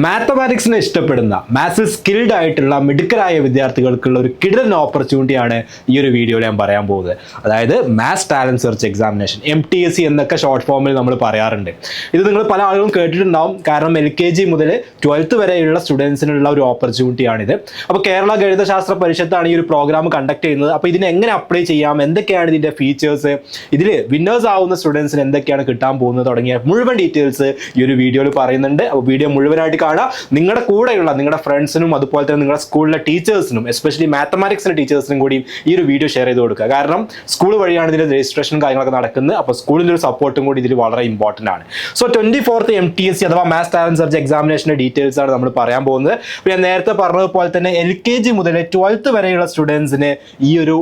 മാത്തമാറ്റിക്സിനെ ഇഷ്ടപ്പെടുന്ന മാത്സിൽ സ്കിൽഡ് ആയിട്ടുള്ള മിടുക്കരായ വിദ്യാർത്ഥികൾക്കുള്ള ഒരു കിടിലൻ ഓപ്പർച്യൂണിറ്റിയാണ് ഈ ഒരു വീഡിയോയിൽ ഞാൻ പറയാൻ പോകുന്നത്. അതായത് maths talent search examination, MTSE എന്നൊക്കെ ഷോർട്ട് ഫോമിൽ നമ്മൾ പറയാറുണ്ട്. ഇത് നിങ്ങൾ പല ആളുകളും കേട്ടിട്ടുണ്ടാവും. കാരണം LKG മുതൽ 12th വരെയുള്ള സ്റ്റുഡൻസിനുള്ള ഒരു ഓപ്പർച്യൂണിറ്റിയാണിത്. അപ്പോൾ കേരള ഗണിതശാസ്ത്ര പരിഷത്താണ് ഈ ഒരു പ്രോഗ്രാം കണ്ടക്ട് ചെയ്യുന്നത്. അപ്പോൾ ഇതിനെ എങ്ങനെ അപ്ലൈ ചെയ്യാം, എന്തൊക്കെയാണ് ഇതിൻ്റെ ഫീച്ചേഴ്സ്, ഇതിൽ വിന്നേഴ്സ് ആവുന്ന സ്റ്റുഡൻസിന് എന്തൊക്കെയാണ് കിട്ടാൻ പോകുന്നത് തുടങ്ങിയ മുഴുവൻ ഡീറ്റെയിൽസ് ഈ ഒരു വീഡിയോയിൽ പറയുന്നുണ്ട്. അപ്പോൾ വീഡിയോ മുഴുവനായിട്ട് കാണാം. നിങ്ങളുടെ കൂടെയുള്ള നിങ്ങളുടെ ഫ്രണ്ട്സിനും അതുപോലെ തന്നെ നിങ്ങളുടെ സ്കൂളിലെ ടീച്ചേഴ്സിനും, എസ്പെഷ്യലി മാത്തമാറ്റിക്സിന്റെ ടീച്ചേഴ്സിനും കൂടി ഈ ഒരു വീഡിയോ ഷെയർ ചെയ്ത് കൊടുക്കുക. കാരണം സ്കൂൾ വഴിയാണ് ഇതിന്റെ രജിസ്ട്രേഷൻ കാര്യങ്ങളൊക്കെ നടക്കുന്നത്. അപ്പോൾ സ്കൂളിൻ്റെ ഒരു സപ്പോർട്ടും കൂടി ഇതിൽ വളരെ ഇമ്പോർട്ടൻ്റ് ആണ്. സോ 24th MTSE അഥവാ മാത്സ് ടാലന്റ് സെർച്ച് എക്സാമിനേഷന്റെ ഡീറ്റെയിൽസ് ആണ് നമ്മൾ പറയാൻ പോകുന്നത്. അപ്പോൾ ഞാൻ നേരത്തെ പറഞ്ഞതുപോലെ തന്നെ LKG മുതൽ 12th വരെയുള്ള സ്റ്റുഡൻസിന് ഈ ഒരു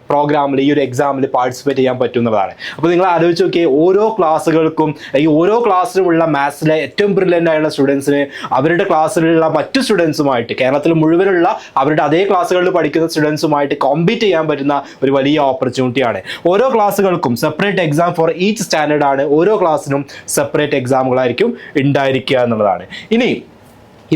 പ്രോഗ്രാമിൽ, ഈ ഒരു എക്സാമിൽ പാർട്ടിസിപ്പേറ്റ് ചെയ്യാൻ പറ്റുന്നതാണ്. അപ്പോൾ നിങ്ങൾ ആലോചിച്ച് നോക്കിയേ, ഓരോ ക്ലാസ്സുകൾക്കും ഈ ഓരോ ക്ലാസ്സിലുമുള്ള മാത്സിലെ ഏറ്റവും ബ്രില്യൻ്റ് ആയുള്ള സ്റ്റുഡൻസിന് അവരുടെ ക്ലാസ്സിലുള്ള മറ്റു സ്റ്റുഡൻസുമായിട്ട്, കേരളത്തിൽ മുഴുവനുള്ള അവരുടെ അതേ ക്ലാസ്സുകളിൽ പഠിക്കുന്ന സ്റ്റുഡൻസുമായിട്ട് കോമ്പീറ്റ് ചെയ്യാൻ പറ്റുന്ന ഒരു വലിയ ഓപ്പർച്യൂണിറ്റിയാണ്. ഓരോ ക്ലാസ്സുകൾക്കും separate exam for each standard ആണ്. ഓരോ ക്ലാസ്സിനും സെപ്പറേറ്റ് എക്സാമുകളായിരിക്കും ഉണ്ടായിരിക്കുക എന്നുള്ളതാണ്. ഇനി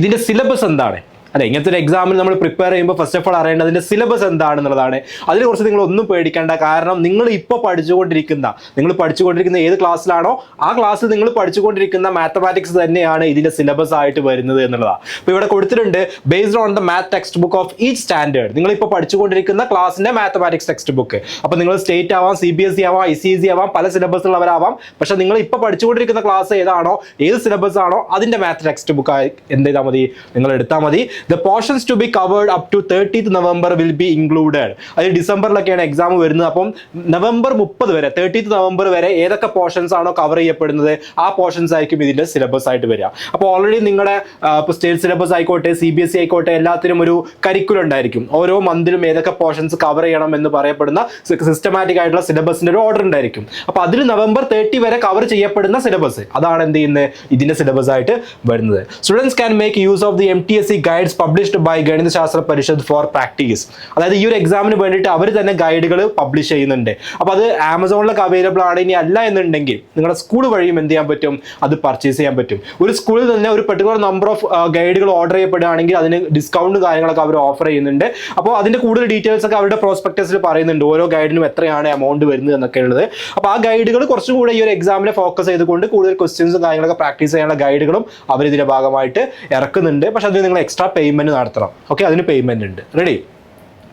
ഇതിൻ്റെ സിലബസ് എന്താണ്? അല്ലെ, ഇങ്ങനത്തെ ഒരു എക്സാമിന് നമ്മൾ പ്രിപ്പയർ ചെയ്യുമ്പോൾ ഫസ്റ്റ് ഓഫ് ഓൾ അറിയേണ്ടതിൻ്റെ സിലബസ് എന്താണെന്നുള്ളതാണ്. അതിനെക്കുറിച്ച് നിങ്ങൾ ഒന്നും പേടിക്കേണ്ട. കാരണം നിങ്ങൾ ഇപ്പോൾ പഠിച്ചുകൊണ്ടിരിക്കുന്ന ഏത് ക്ലാസ്സിലാണോ ആ ക്ലാസ്സിൽ നിങ്ങൾ പഠിച്ചുകൊണ്ടിരിക്കുന്ന മാത്തമാറ്റിക്സ് തന്നെയാണ് ഇതിൻ്റെ സിലബസ് ആയിട്ട് വരുന്നത് എന്നുള്ളതാണ്. അപ്പോൾ ഇവിടെ കൊടുത്തിട്ടുണ്ട്, based on the math text book of each standard. നിങ്ങളിപ്പോൾ പഠിച്ചുകൊണ്ടിരിക്കുന്ന ക്ലാസ്സിൻ്റെ മാത്തമാറ്റിക്സ് ടെക്സ്റ്റ് ബുക്ക്. അപ്പോൾ നിങ്ങൾ സ്റ്റേറ്റ് ആവാം, CBSE ആവാം, ICSE ആവാം, പല സിലബസുള്ളവരാവാം. പക്ഷേ നിങ്ങൾ ഇപ്പോൾ പഠിച്ചുകൊണ്ടിരിക്കുന്ന ക്ലാസ് ഏതാണോ, ഏത് സിലബസ് ആണോ അതിൻ്റെ മാത്ത് ടെക്സ്റ്റ് ബുക്ക് എന്ത് ചെയ്താൽ മതി, നിങ്ങൾ എടുത്താൽ മതി. The portions to be covered up to 30th November will be included. അത് ഡിസംബറിലൊക്കെയാണ് എക്സാം വരുന്നത്. അപ്പം November 30 വരെ, 30th November വരെ ഏതൊക്കെ പോർഷൻസ് ആണോ കവർ ചെയ്യപ്പെടുന്നത് ആ പോർഷൻസ് ആയിരിക്കും ഇതിൻ്റെ സിലബസ് ആയിട്ട് വരിക. അപ്പോൾ ഓൾറെഡി നിങ്ങളുടെ ഇപ്പോൾ സ്റ്റേറ്റ് സിലബസ് ആയിക്കോട്ടെ, CBSE ആയിക്കോട്ടെ, എല്ലാത്തിനും ഒരു കരിക്കുലം ഉണ്ടായിരിക്കും. ഓരോ മന്തിലും ഏതൊക്കെ പോർഷൻസ് കവർ ചെയ്യണം എന്ന് പറയപ്പെടുന്ന സിസ്റ്റമാറ്റിക് ആയിട്ടുള്ള സിലബസിൻ്റെ ഒരു ഓർഡർ ഉണ്ടായിരിക്കും. അപ്പോൾ അതിൽ November 30 വരെ കവർ ചെയ്യപ്പെടുന്ന സിലബസ് അതാണ് എന്ത് ചെയ്യുന്നത്, ഇതിൻ്റെ സിലബസ് ആയിട്ട് വരുന്നത്. Students can make use of the MTSE guides published by Ganithasasthra Parishath four practice. അതായത് ഈ ഒരു എക്സാമിന് വേണ്ടിയിട്ട് അവർ തന്നെ ഗൈഡുകൾ പബ്ലിഷ് ചെയ്യുന്നുണ്ട്. അപ്പോൾ അത് ആമസോണിലൊക്കെ അവൈലബിൾ ആണ്. ഇനി അല്ല എന്നുണ്ടെങ്കിൽ നിങ്ങളുടെ സ്കൂൾ വഴിയും എന്ത് ചെയ്യാൻ പറ്റും, അത് പർച്ചേസ് ചെയ്യാൻ പറ്റും. ഒരു സ്കൂളിൽ തന്നെ ഒരു പെർട്ടിക്കുലർ നമ്പർ ഓഫ് ഗൈഡുകൾ ഓർഡർ ചെയ്യപ്പെടുകയാണെങ്കിൽ അതിന് ഡിസ്കൗണ്ട് കാര്യങ്ങളൊക്കെ അവർ ഓഫർ ചെയ്യുന്നുണ്ട്. അപ്പോൾ അതിൻ്റെ കൂടുതൽ ഡീറ്റെയിൽസ് ഒക്കെ അവരുടെ പ്രോസ്പെക്ടസിൽ പറയുന്നുണ്ട്, ഓരോ ഗൈഡിനും എത്രയാണ് എമൗണ്ട് വരുന്നത് എന്നൊക്കെ ഉള്ളത്. അപ്പോൾ ആ ഗൈഡുകൾ കുറച്ചും കൂടെ ഈ ഒരു എക്സാമിനെ ഫോക്കസ് ചെയ്തുകൊണ്ട് കൂടുതൽ ക്വസ്റ്റ്യൻസും കാര്യങ്ങളൊക്കെ പ്രാക്ടീസ് ചെയ്യാനുള്ള ഗൈഡുകളും അവർ ഇതിൻ്റെ ഭാഗമായിട്ട് ഇറക്കുന്നുണ്ട്. പക്ഷെ അത് നിങ്ങൾ എക്സ്ട്രാ പേയ്മെന്റ് നടത്തണം. ഓക്കെ, അതിന് പേയ്മെന്റ് ഉണ്ട്. റെഡി?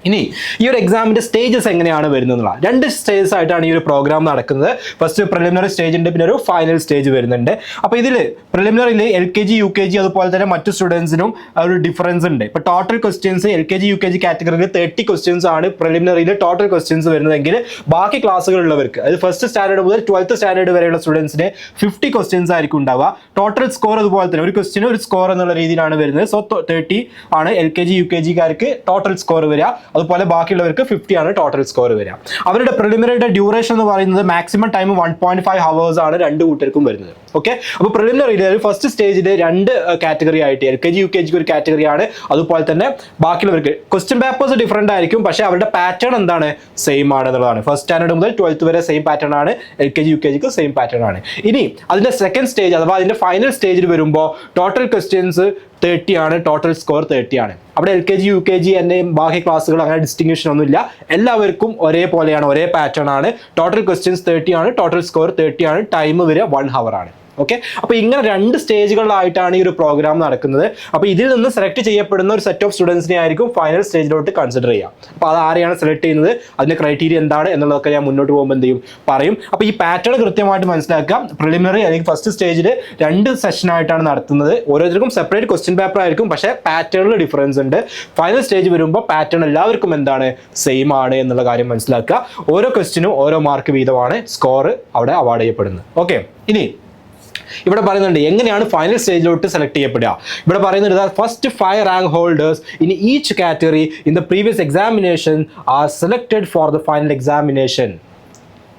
ഇനി ഈ ഒരു എക്സാമിൻ്റെ സ്റ്റേജസ് എങ്ങനെയാണ് വരുന്നതെന്നുള്ള 2 സ്റ്റേജസ് ആയിട്ടാണ് ഈ ഒരു പ്രോഗ്രാം നടക്കുന്നത്. ഫസ്റ്റ് പ്രിലിമിനറി സ്റ്റേജ് ഉണ്ട്, പിന്നെ ഒരു ഫൈനൽ സ്റ്റേജ് വരുന്നുണ്ട്. അപ്പോൾ ഇതിൽ പ്രിലിമിനറിയിൽ LKG UKG അതുപോലെ തന്നെ മറ്റു സ്റ്റുഡൻസിനും ഒരു ഡിഫറൻസ് ഉണ്ട്. ഇപ്പോൾ ടോട്ടൽ ക്വസ്റ്റ്യൻസ് LKG UKG കാറ്റഗറിയിൽ 30 ക്വസ്റ്റ്യൻസ് ആണ് പ്രിലിമിനറിയിൽ ടോട്ടൽ ക്വസ്റ്റ്യൻസ് വരുന്നതെങ്കിൽ ബാക്കി ക്ലാസ്സുകളുള്ളവർക്ക്, അതായത് ഫസ്റ്റ് സ്റ്റാൻഡേർഡ് മുതൽ 12th സ്റ്റാൻഡേർഡ് വരെയുള്ള സ്റ്റുഡൻസിന് 50 ക്വസ്റ്റ്യൻസ് ആയിരിക്കും ഉണ്ടാവുക. ടോട്ടൽ സ്കോർ അതുപോലെ തന്നെ ഒരു ക്വസ്റ്റ്യന് ഒരു സ്കോർ എന്നുള്ള രീതിയിലാണ് വരുന്നത്. സോ 30 ആണ് LKG UKGക്കാർക്ക് ടോട്ടൽ സ്കോർ വരിക. അതുപോലെ ബാക്കിയുള്ളവർക്ക് 50 ആണ് ടോട്ടൽ സ്കോർ വരിക. അവരുടെ പ്രിലിമിനറിയുടെ ഡ്യൂറേഷൻ എന്ന് പറയുന്നത് മാക്സിമം ടൈം 1.5 hours ആണ് രണ്ട് കൂട്ടർക്കും വരുന്നത്. ഓക്കെ, അപ്പോൾ പ്രിലിമിനറിയിൽ ഫസ്റ്റ് സ്റ്റേജിൽ 2 കാറ്റഗറി ആയിട്ട് LKG UKG ഒരു കാറ്റഗറിയാണ്. അതുപോലെ തന്നെ ബാക്കിയുള്ളവർക്ക് ക്വസ്റ്റ്യൻ പേപ്പേഴ്സ് ഡിഫറെൻ്റ് ആയിരിക്കും, പക്ഷേ അവരുടെ പാറ്റേൺ എന്താണ്, സെയിം ആണ് എന്നുള്ളതാണ്. ഫസ്റ്റ് സ്റ്റാൻഡേർഡ് മുതൽ 12th വരെ സെയിം പാറ്റേൺ ആണ്, LKG UKGക്ക് സെയിം പാറ്റേൺ ആണ്. ഇനി അതിൻ്റെ സെക്കൻഡ് സ്റ്റേജ് അഥവാ അതിൻ്റെ ഫൈനൽ സ്റ്റേജിൽ വരുമ്പോൾ ടോട്ടൽ ക്വസ്റ്റ്യൻസ് 30 ആണ്, ടോട്ടൽ സ്കോർ 30 ആണ്. അവിടെ LKG UKG എന്നെയും ബാക്കി ക്ലാസ്സുകൾ അങ്ങനെ ഡിസ്റ്റിങ്ഷൻ ഒന്നുമില്ല, എല്ലാവർക്കും ഒരേപോലെയാണ്, ഒരേ പാറ്റേൺ ആണ്. ടോട്ടൽ ക്വസ്റ്റ്യൻസ് 30 ആണ്, ടോട്ടൽ സ്കോർ 30 ആണ്, ടൈം വരിക 1 hour ആണ്. ഓക്കെ, അപ്പോൾ ഇങ്ങനെ 2 സ്റ്റേജുകളിലായിട്ടാണ് ഈ ഒരു പ്രോഗ്രാം നടക്കുന്നത്. അപ്പോൾ ഇതിൽ നിന്ന് സെലക്ട് ചെയ്യപ്പെടുന്ന ഒരു സെറ്റ് ഓഫ് സ്റ്റുഡൻസിനെ ആയിരിക്കും ഫൈനൽ സ്റ്റേജിലോട്ട് കൺസിഡർ ചെയ്യുക. അപ്പോൾ അത് ആരെയാണ് സെലക്ട് ചെയ്യുന്നത്, അതിൻ്റെ ക്രൈറ്റീരിയ എന്താണ് എന്നുള്ളതൊക്കെ ഞാൻ മുന്നോട്ട് പോകുമ്പോൾ എന്ത് ചെയ്യും പറയും. അപ്പോൾ ഈ പാറ്റേൺ കൃത്യമായിട്ട് മനസ്സിലാക്കുക. പ്രിലിമിനറി അല്ലെങ്കിൽ ഫസ്റ്റ് സ്റ്റേജിൽ 2 സെഷനായിട്ടാണ് നടത്തുന്നത്. ഓരോരുത്തർക്കും സെപ്പറേറ്റ് ക്വസ്റ്റ്യൻ പേപ്പർ ആയിരിക്കും, പക്ഷേ പാറ്റേണിൽ ഡിഫറൻസ് ഉണ്ട്. ഫൈനൽ സ്റ്റേജ് വരുമ്പോൾ പാറ്റേൺ എല്ലാവർക്കും എന്താണ്, സെയിം ആണ് എന്നുള്ള കാര്യം മനസ്സിലാക്കുക. ഓരോ ക്വസ്റ്റ്യനും ഓരോ മാർക്ക് വീതമാണ് സ്കോർ അവിടെ അവാർഡ് ചെയ്യപ്പെടുന്നത്. ഓക്കെ, ഇനി ഇവിടെ പറയുന്നുണ്ട് എങ്ങനെയാണ് ഫൈനൽ സ്റ്റേജിലോട്ട് സെലക്ട് ചെയ്യപ്പെടുക. ഇവിടെ പറയുന്നത് first 5 rank holders in each category in the previous examination are selected for the final examination.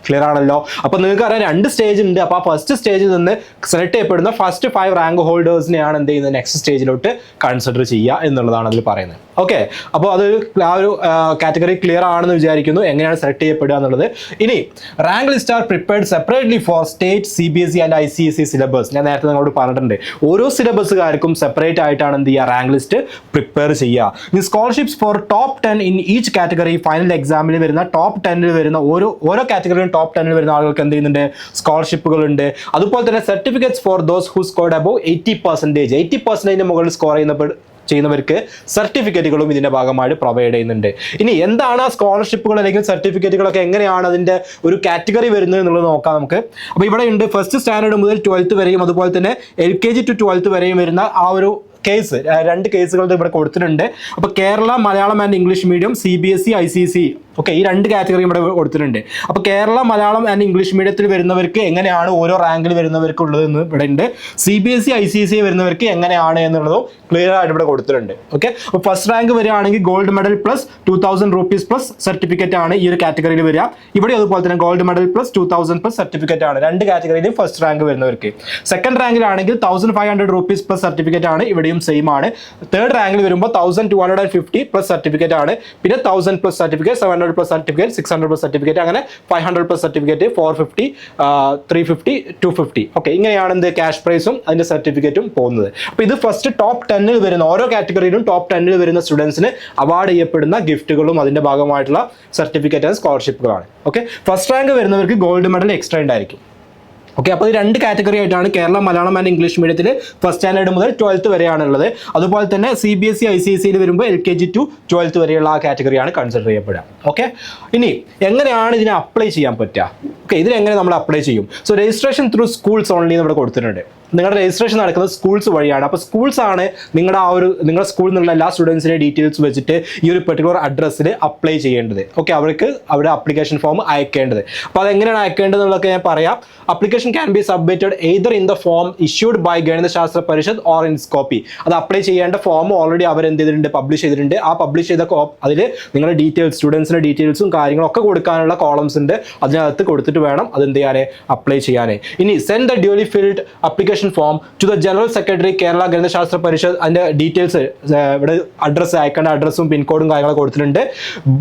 Clear ആണല്ലോ? അപ്പോൾ നിങ്ങൾക്ക് അറിയാം 2 സ്റ്റേജ് ഉണ്ട്. അപ്പോൾ ആ ഫസ്റ്റ് സ്റ്റേജിൽ നിന്ന് സെലക്ട് ചെയ്യപ്പെടുന്ന ഫസ്റ്റ് 5 റാങ്ക് ഹോൾഡേഴ്സിനെയാണ് എന്ത് ചെയ്യുന്നത്, നെക്സ്റ്റ് സ്റ്റേജിലോട്ട് കൺസിഡർ ചെയ്യുക എന്നുള്ളതാണ് അതിൽ പറയുന്നത്. ഓക്കെ, അപ്പോൾ അതൊരു ആ ഒരു കാറ്റഗറി ക്ലിയർ ആണെന്ന് വിചാരിക്കുന്നു എങ്ങനെയാണ് സെലക്ട് ചെയ്യപ്പെടുക എന്നുള്ളത്. ഇനി rank list are prepared separately for state CBSE and ICSE syllabus. ഞാൻ നേരത്തെ നിങ്ങളോട് പറഞ്ഞിട്ടുണ്ട്, ഓരോ സിലബസുകാർക്കും സെപ്പറേറ്റ് ആയിട്ടാണ് എന്ത് ചെയ്യുക, റാങ്ക് ലിസ്റ്റ് പ്രിപ്പയർ ചെയ്യുക. ഇനി scholarships for top 10 in each category. Final എക്സാമിൽ വരുന്ന ടോപ്പ് 10 വരുന്ന ഓരോ കാറ്റഗറിയും ടോപ്പ് 10 വരുന്ന ആളുകൾക്ക് എന്ത് ചെയ്യുന്നുണ്ട്, സ്കോളർഷിപ്പുകളുണ്ട്. അതുപോലെ തന്നെ certificates for those who scored above 80%. 80% മുകളിൽ സ്കോർ ചെയ്യുന്നവർക്ക് സർട്ടിഫിക്കറ്റുകളും ഇതിന്റെ ഭാഗമായിട്ട് പ്രൊവൈഡ് ചെയ്യുന്നുണ്ട്. ഇനി എന്താണ് ആ സ്കോളർഷിപ്പുകൾ അല്ലെങ്കിൽ സർട്ടിഫിക്കറ്റുകളൊക്കെ, എങ്ങനെയാണ് അതിന്റെ ഒരു കാറ്റഗറി വരുന്നത് എന്നുള്ളത് നോക്കാം നമുക്ക്. അപ്പോൾ ഇവിടെ ഉണ്ട് ഫസ്റ്റ് സ്റ്റാൻഡേർഡ് മുതൽ 12th വരെയും അതുപോലെ തന്നെ LKG to 12th വരെയും വരുന്ന ആ ഒരു കേസ്, 2 കേസുകൾ ഇവിടെ കൊടുത്തിട്ടുണ്ട്. അപ്പോൾ Kerala Malayalam and English medium, CBSE ICSE, okay, ഈ 2 കാറ്റഗറി ഇവിടെ കൊടുത്തിട്ടുണ്ട്. അപ്പോൾ കേരള മലയാളം ആൻഡ് ഇംഗ്ലീഷ് മീഡിയത്തിൽ വരുന്നവർക്ക് എങ്ങനെയാണ് ഓരോ റാങ്കിൽ വരുന്നവർക്ക് ഉള്ളതെന്ന് ഇവിടെ ഉണ്ട്. CBSE ICSE വരുന്നവർക്ക് എങ്ങനെയാണ് എന്നുള്ളതും ക്ലിയർ ആയിട്ട് ഇവിടെ കൊടുത്തിട്ടുണ്ട്. ഓക്കെ, അപ്പോൾ ഫസ്റ്റ് റാങ്ക് വരികയാണെങ്കിൽ gold medal plus 2000 rupees plus certificate ആണ് ഈ ഒരു കാറ്റഗറിയിൽ വരിക. ഇവിടെ അതുപോലെ തന്നെ gold medal plus 2000 plus certificate ആണ് 2 കാറ്റഗറിയിലും ഫസ്റ്റ് റാങ്ക് വരുന്നവർക്ക്. സെക്കൻഡ് റാങ്കിലാണെങ്കിൽ 1500 rupees പ്ലസ് സർട്ടിഫിക്കറ്റ് ആണ്, ഇവിടെയും സെയിം ആണ്. തേർഡ് റാങ്കിൽ വരുമ്പോൾ 1250 പ്ലസ് സർട്ടിഫിക്കറ്റ് ആണ്. പിന്നെ 1000 plus certificate, 700 plus certificate, 600 plus certificate, അങ്ങനെ 500 പ്ലസ് സർട്ടിഫിക്കറ്റ്, 450, 350, 250. ഓക്കെ, ഇങ്ങനെയാണ് എന്ത് ക്യാഷ് പ്രൈസും അതിന്റെ സർട്ടിഫിക്കറ്റും പോകുന്നത്. അപ്പോൾ ഇത് ഫസ്റ്റ് ടോപ്പ് 10 വരുന്ന ഓരോ കാറ്റഗറിയിലും ടോപ്പ് 10 വരുന്ന സ്റ്റുഡൻസിന് അവാർഡ് ചെയ്യപ്പെടുന്ന ഗിഫ്റ്റുകളും അതിന്റെ ഭാഗമായിട്ടുള്ള സർട്ടിഫിക്കറ്റ് ആൻഡ് സ്കോളർഷിപ്പുകളാണ്. ഓക്കെ, ഫസ്റ്റ് റാങ്ക് വരുന്നവർക്ക് ഗോൾഡ് മെഡൽ എക്സ്ട്രാ ഉണ്ടായിരിക്കും. ഓക്കെ, അപ്പോൾ ഈ 2 കാറ്റഗറി ആയിട്ടാണ് കേരള മലയാളം ആൻഡ് ഇംഗ്ലീഷ് മീഡിയത്തിൽ ഫസ്റ്റ് സ്റ്റാൻഡേർഡ് മുതൽ 12th വരെയാണുള്ളത്. അതുപോലെ തന്നെ CBSE ICSE വരുമ്പോൾ LKG to 12th വരെയുള്ള ആ കാറ്റഗറിയാണ് കൺസിഡർ ചെയ്യപ്പെടുക. ഓക്കെ, ഇനി എങ്ങനെയാണ് ഇതിനെ അപ്ലൈ ചെയ്യാൻ പറ്റുക? ഓക്കെ, ഇതിനെങ്ങനെ നമ്മൾ അപ്ലൈ ചെയ്യും? So registration through schools only ഇവിടെ കൊടുത്തിട്ടുണ്ട്. നിങ്ങളുടെ രജിസ്ട്രേഷൻ നടക്കുന്നത് സ്കൂൾസ് വഴിയാണ്. അപ്പോൾ സ്കൂൾസ് ആണ് നിങ്ങളുടെ സ്കൂളിൽ നിന്നുള്ള എല്ലാ സ്റ്റുഡൻസിൻ്റെ ഡീറ്റെയിൽസ് വെച്ചിട്ട് ഈ ഒരു പെർട്ടിക്കുലർ അഡ്രസ്സിൽ അപ്ലൈ ചെയ്യേണ്ടത്. ഓക്കെ, അവർക്ക് അവിടെ അപ്ലിക്കേഷൻ ഫോം അയക്കേണ്ടത്. അപ്പോൾ അതെങ്ങനെയാണ് അയക്കേണ്ടത് എന്നുള്ളതൊക്കെ ഞാൻ പറയാം. Application can be submitted either in the form issued by Ganithasasthra Parishath or in copy. അത് അപ്ലൈ ചെയ്യേണ്ട ഫോം ഓൾറെഡി അവർ എന്ത് ചെയ്തിട്ടുണ്ട്, പബ്ലിഷ് ചെയ്തിട്ടുണ്ട്. ആ പബ്ലിഷ് ചെയ്ത അതിൽ നിങ്ങളുടെ ഡീറ്റെയിൽസ്, സ്റ്റുഡൻസിൻ്റെ ഡീറ്റെയിൽസും കാര്യങ്ങളൊക്കെ കൊടുക്കാനുള്ള കോളംസ് ഉണ്ട്. അതിനകത്ത് കൊടുത്തിട്ട് വേണം അതെന്ത് ചെയ്യാൻ, അപ്ലൈ ചെയ്യാൻ. ഇനി send the duly filled application form to the general secretary Kerala Ganithasasthra Parishath. അതിന്റെ ഡീറ്റെയിൽസ് ഇവിടെ അഡ്രസ്സ്, അയക്കേണ്ട അഡ്രസ്സും പിൻകോഡും കാര്യങ്ങളൊക്കെ കൊടുത്തിട്ടുണ്ട്.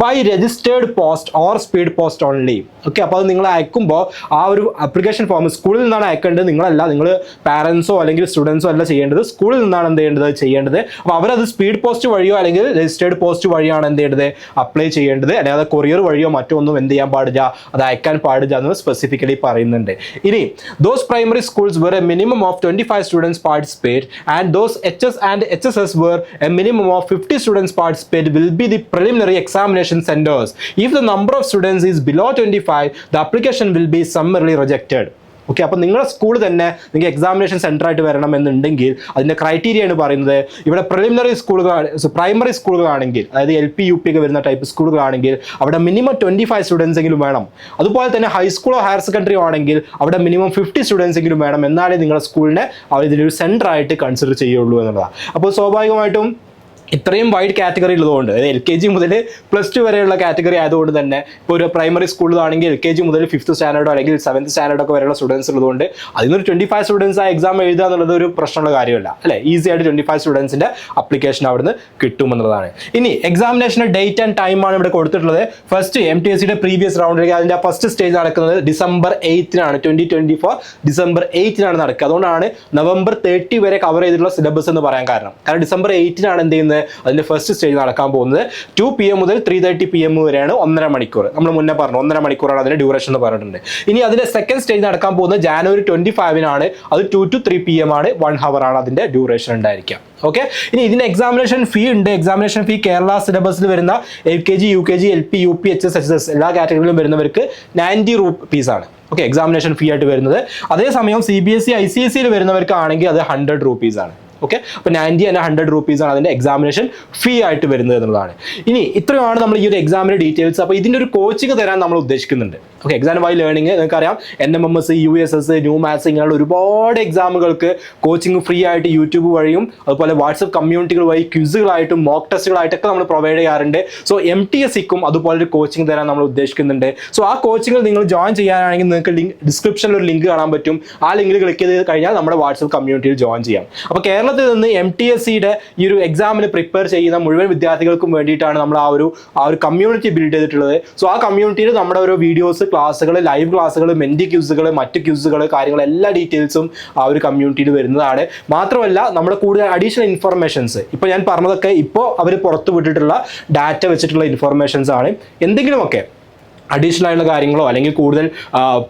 By registered post or speed post only. Okay, അപ്പോൾ അത് നിങ്ങൾ അയക്കുമ്പോൾ ആ ഒരു അപ്ലിക്കേഷൻ ഫോം സ്കൂളിൽ നിന്നാണ് അയക്കേണ്ടത്. നിങ്ങൾ പാരൻസോ അല്ലെങ്കിൽ സ്റ്റുഡൻസോ അല്ല ചെയ്യേണ്ടത്, സ്കൂളിൽ നിന്നാണ് എന്ത് ചെയ്യേണ്ടത്. അപ്പോൾ അവരത് സ്പീഡ് പോസ്റ്റ് വഴിയോ അല്ലെങ്കിൽ രജിസ്റ്റേർഡ് പോസ്റ്റ് വഴിയാണ് എന്ത് ചെയ്യേണ്ടത്, അപ്ലൈ ചെയ്യേണ്ടത്. അല്ലാതെ കൊറിയർ വഴിയോ മറ്റോ ഒന്നും എന്ത് ചെയ്യാൻ പാടില്ല, അത് അയക്കാൻ പാടില്ല എന്ന് സ്പെസിഫിക്കലി പറയുന്നുണ്ട്. ഇനി those primary schools where a minimum of 25 students participate and those HS and HSS where a minimum of 50 students participate will be the preliminary examination centers. If the number of students is below 25, the application will be summarily rejected. Okay, അപ്പോൾ നിങ്ങളുടെ school തന്നെ നിങ്ങൾക്ക് examination centre ആയിട്ട് വരണമെന്നുണ്ടെങ്കിൽ അതിൻ്റെ criteria ആണ് പറയുന്നത്. ഇവിടെ preliminary primary സ്കൂളുകളാണെങ്കിൽ, അതായത് LP UP ഒക്കെ വരുന്ന ടൈപ്പ് സ്കൂളുകളാണെങ്കിൽ അവിടെ മിനിമം 25 സ്റ്റുഡൻസ് എങ്കിലും വേണം. അതുപോലെ തന്നെ ഹൈസ്കൂളോ ഹയർ സെക്കൻഡറിയോ ആണെങ്കിൽ അവിടെ മിനിമം 50 സ്റ്റുഡൻസ് എങ്കിലും വേണം. എന്നാലേ നിങ്ങളുടെ സ്കൂളിനെ അവർ ഇതിലൊരു സെൻറ്റർ ആയിട്ട് കൺസിഡർ ചെയ്യുള്ളൂ എന്നുള്ളതാണ്. അപ്പോൾ സ്വാഭാവികമായിട്ടും ഇത്രയും വൈഡ് കാറ്റഗറി ഉള്ളതുകൊണ്ട്, അതായത് LKG മുതൽ +2 വരെയുള്ള കാറ്റഗറി ആയതുകൊണ്ട് തന്നെ ഇപ്പോൾ ഒരു പ്രൈമറി സ്കൂളിലാണെങ്കിൽ LKG മുതൽ 5th സ്റ്റാൻഡേർഡോ അല്ലെങ്കിൽ 7th സ്റ്റാൻഡേർഡോ ഒക്കെ വരെയുള്ള സ്റ്റുഡൻസ് ഉള്ളതുകൊണ്ട് അതിനൊരു 25 സ്റ്റുഡൻസ് ആ എക്സാം എഴുതുക എന്നുള്ളത് ഒരു പ്രശ്നമുള്ള കാര്യമല്ല, അല്ലേ? ഈസി ആയിട്ട് 25 സ്റ്റുഡൻസിൻ്റെ അപ്ലിക്കേഷൻ അവിടുന്ന് കിട്ടുമെന്നുള്ളതാണ്. ഇനി എക്സാമിനേഷൻ്റെ ഡേറ്റ് ആൻഡ് ടൈമാണ് ഇവിടെ കൊടുത്തിട്ടുള്ളത്. ഫസ്റ്റ് MTSCയുടെ പ്രീവിയസ് റൗണ്ടിലേക്ക് അതിൻ്റെ ഫസ്റ്റ് സ്റ്റേജ് നടക്കുന്നത് December 8-നാണ്. 2024 December 8-നാണ് നടക്കുക. അതുകൊണ്ടാണ് November 30 വരെ കവർ ചെയ്തിട്ടുള്ള സിലബസ് എന്ന് പറയാൻ കാരണം. December 8-നാണ് എന്ത് ചെയ്യുന്നത്, അതിന്റെ ഫസ്റ്റ് സ്റ്റേജ് നടക്കാൻ പോകുന്നത്. 2 PM മുതൽ 3:30 PM വരെയാണ് 1.5 മണിക്കൂർ. നമ്മൾ മുന്നേ പറഞ്ഞു 1.5 മണിക്കൂറാണ് അതിന്റെ ഡ്യൂറേഷൻ എന്ന് പറഞ്ഞിട്ടുണ്ട്. ഇനി അതിന്റെ സെക്കൻഡ് സ്റ്റേജ് നടക്കാൻ പോകുന്നത് January 25-നാണ്. അത് 2 to 3 PM ആണ്. 1 hour ആണ് അതിന്റെ ഡ്യൂറേഷൻ ഉണ്ടായിരിക്കുക. ഓക്കെ, ഇനി ഇതിന് എക്സാമിനേഷൻ ഫീ ഉണ്ട്. എക്സാമിനേഷൻ ഫീ കേരള സിലബസിൽ വരുന്ന LKG UKG LP UP HS HSS എല്ലാ കാറ്റഗറിയിലും വരുന്നവർക്ക് 90 rupees ആണ്. ഓക്കെ, എക്സാമിനേഷൻ ഫീ ആയിട്ട് വരുന്നത്. അതേസമയം CBSE ICSE വരുന്നവർക്കാണെങ്കിൽ അത് 100 rupees ആണ്. ഓക്കെ, അപ്പോൾ 90 and 100 rupees ആണ് അതിൻ്റെ എക്സാമിനേഷൻ ഫീ ആയിട്ട് വരുന്നത് എന്നുള്ളതാണ്. ഇനി ഇത്രയാണ് നമ്മൾ ഈ ഒരു എക്സാമിൻ്റെ ഡീറ്റെയിൽസ്. അപ്പോൾ ഇതിൻ്റെ ഒരു കോച്ചിങ് തരാൻ നമ്മൾ ഉദ്ദേശിക്കുന്നുണ്ട്. ഓക്കെ, എക്സാം വൈ ലേണിംഗ് നിങ്ങൾക്കറിയാം, NMMS USS ന്യൂ മാത്സ് ഇങ്ങനെയുള്ള ഒരുപാട് എക്സാമുകൾക്ക് കോച്ചിങ് ഫ്രീ ആയിട്ട് യൂട്യൂബ് വഴിയും അതുപോലെ വാട്സപ്പ് കമ്മ്യൂണിറ്റികൾ വഴി ക്വിസുകളായിട്ടും മോക്ക് ടെസ്റ്റുകളായിട്ടൊക്കെ നമ്മൾ പ്രൊവൈഡ് ചെയ്യാറുണ്ട്. സോ MTSCക്കും അതുപോലെ ഒരു കോച്ചിങ് തരാൻ നമ്മൾ ഉദ്ദേശിക്കുന്നുണ്ട്. സോ ആ കോച്ചിങ്ങിൽ നിങ്ങൾ ജോയിൻ ചെയ്യാനാണെങ്കിൽ നിങ്ങൾക്ക് ഡിസ്ക്രിപ്ഷനിൽ ഒരു ലിങ്ക് കാണാൻ പറ്റും. ആ ലിങ്കിൽ ക്ലിക്ക് ചെയ്ത് കഴിഞ്ഞാൽ നമ്മുടെ വാട്സപ്പ് കമ്മ്യൂണിറ്റിയിൽ ജോയിൻ ചെയ്യാം. അപ്പോൾ കേരള കേരളത്തിൽ നിന്ന് MTSCയുടെ ഈ ഒരു എക്സാമിന് പ്രിപ്പയർ ചെയ്യുന്ന മുഴുവൻ വിദ്യാർത്ഥികൾക്കും വേണ്ടിയിട്ടാണ് നമ്മൾ ആ ഒരു കമ്മ്യൂണിറ്റി ബിൽഡ് ചെയ്തിട്ടുള്ളത്. സോ ആ കമ്മ്യൂണിറ്റിയിൽ നമ്മുടെ ഓരോ വീഡിയോസ്, ക്ലാസ്സുകൾ, ലൈവ് ക്ലാസ്സുകൾ, മെൻറ്റി ക്യൂസുകൾ, മറ്റ് ക്യൂസുകൾ, കാര്യങ്ങൾ എല്ലാ ഡീറ്റെയിൽസും ആ ഒരു കമ്മ്യൂണിറ്റിയിൽ വരുന്നതാണ്. മാത്രമല്ല നമ്മുടെ കൂടുതൽ അഡീഷണൽ ഇൻഫർമേഷൻസ്, ഇപ്പോൾ ഞാൻ പറഞ്ഞതൊക്കെ ഇപ്പോൾ അവർ പുറത്തു വിട്ടിട്ടുള്ള ഡാറ്റ വെച്ചിട്ടുള്ള ഇൻഫർമേഷൻസ് ആണ്. എന്തെങ്കിലുമൊക്കെ അഡീഷണൽ ആയിട്ടുള്ള കാര്യങ്ങളോ അല്ലെങ്കിൽ കൂടുതൽ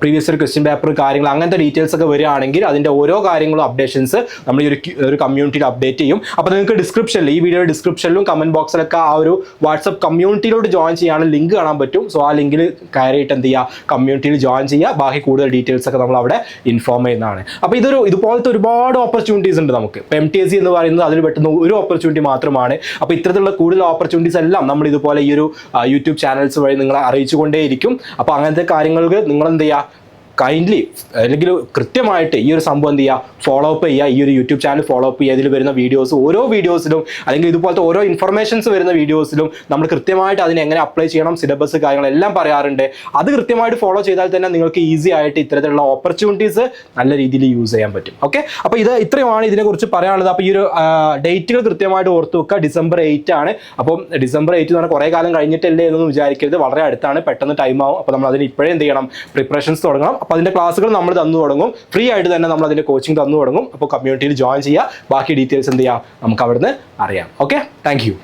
പ്രീവിയസ് ഒരു ക്വസ്റ്റ്യൻ പേപ്പർ കാര്യങ്ങൾ അങ്ങനത്തെ ഡീറ്റെയിൽസ് ഒക്കെ വരികയാണെങ്കിൽ അതിൻ്റെ ഓരോ കാര്യങ്ങളും അപ്ഡേഷൻസ് നമ്മൾ ഈ ഒരു കമ്മ്യൂണിറ്റിയിൽ അപ്ഡേറ്റ് ചെയ്യും. അപ്പോൾ നിങ്ങൾക്ക് ഡിസ്ക്രിപ്ഷനിൽ, ഈ വീഡിയോയുടെ ഡിസ്ക്രിപ്ഷനിലും കമൻറ്റ് ബോക്സിലൊക്കെ ആ ഒരു വാട്സപ്പ് കമ്മ്യൂണിറ്റിയിലോട്ട് ജോയിൻ ചെയ്യാനുള്ള ലിങ്ക് കാണാൻ പറ്റും. സോ ആ ലിങ്കിൽ കയറിയിട്ട് എന്ത് ചെയ്യുക, കമ്മ്യൂണിറ്റിയിൽ ജോയിൻ ചെയ്യുക. ബാക്കി കൂടുതൽ ഡീറ്റെയിൽസ് ഒക്കെ നമ്മൾ അവിടെ ഇൻഫോം ചെയ്യുന്നതാണ്. അപ്പോൾ ഇതുപോലത്തെ ഒരുപാട് ഓപ്പർച്യൂണിറ്റീസ് ഉണ്ട് നമുക്ക്. ഇപ്പോൾ MTSC എന്ന് പറയുന്നത് അതിൽ പെട്ടെന്ന് ഒരു ഓപ്പർച്യൂണിറ്റി മാത്രമാണ്. അപ്പോൾ ഇത്തരത്തിലുള്ള കൂടുതൽ ഓപ്പർച്യൂണിറ്റീസ് എല്ലാം നമ്മൾ ഇതുപോലെ ഈ ഒരു യൂട്യൂബ് ചാനൽസ് വഴി നിങ്ങളെ അറിയിച്ചുകൊണ്ടേ. അപ്പോൾ അങ്ങനത്തെ കാര്യങ്ങൾക്ക് നിങ്ങൾ എന്ത് ചെയ്യുക, കൈൻഡ്ലി അല്ലെങ്കിൽ കൃത്യമായിട്ട് ഈ ഒരു സംഭവം എന്ത് ചെയ്യുക, ഫോളോ അപ്പ് ചെയ്യുക. ഈ ഒരു യൂട്യൂബ് ചാനൽ ഫോളോ അപ്പ് ചെയ്യുക. ഇതിൽ വരുന്ന വീഡിയോസ്, ഓരോ വീഡിയോസിലും അല്ലെങ്കിൽ ഇതുപോലത്തെ ഓരോ ഇൻഫർമേഷൻസ് വരുന്ന വീഡിയോസിലും നമ്മൾ കൃത്യമായിട്ട് അതിനെ എങ്ങനെ അപ്ലൈ ചെയ്യണം, സിലബസ് കാര്യങ്ങളെല്ലാം പറയാറുണ്ട്. അത് കൃത്യമായിട്ട് ഫോളോ ചെയ്താൽ തന്നെ നിങ്ങൾക്ക് ഈസി ആയിട്ട് ഇത്തരത്തിലുള്ള ഓപ്പർച്യൂണിറ്റീസ് നല്ല രീതിയിൽ യൂസ് ചെയ്യാൻ പറ്റും. ഓക്കെ, അപ്പോൾ ഇത്രയുമാണ് ഇതിനെക്കുറിച്ച് പറയാനുള്ളത്. അപ്പോൾ ഈ ഒരു ഡേറ്റുകൾ കൃത്യമായിട്ട് ഓർത്ത് വെക്കുക. December 8 ആണ്. അപ്പം December 8 എന്ന് പറഞ്ഞാൽ കുറേ കാലം കഴിഞ്ഞിട്ടല്ലേ എന്നൊന്നും വിചാരിക്കരുത്, വളരെ അടുത്താണ്, പെട്ടെന്ന് ടൈം ആവും. അപ്പോൾ നമ്മൾ അതിന് ഇപ്പോഴേ എന്ത് ചെയ്യണം, പ്രിപ്പറേഷൻസ് തുടങ്ങണം. അപ്പോൾ അതിൻ്റെ ക്ലാസ്സുകൾ നമ്മൾ തന്നു തുടങ്ങും, ഫ്രീ ആയിട്ട് തന്നെ നമ്മൾ അതിൻ്റെ കോച്ചിങ് തന്നു തുടങ്ങും. അപ്പോൾ കമ്മ്യൂണിറ്റിയിൽ ജോയിൻ ചെയ്യുക, ബാക്കി ഡീറ്റെയിൽസ് എന്ത് ചെയ്യുക നമുക്ക് അവിടുന്ന് അറിയാം. Okay, thank you.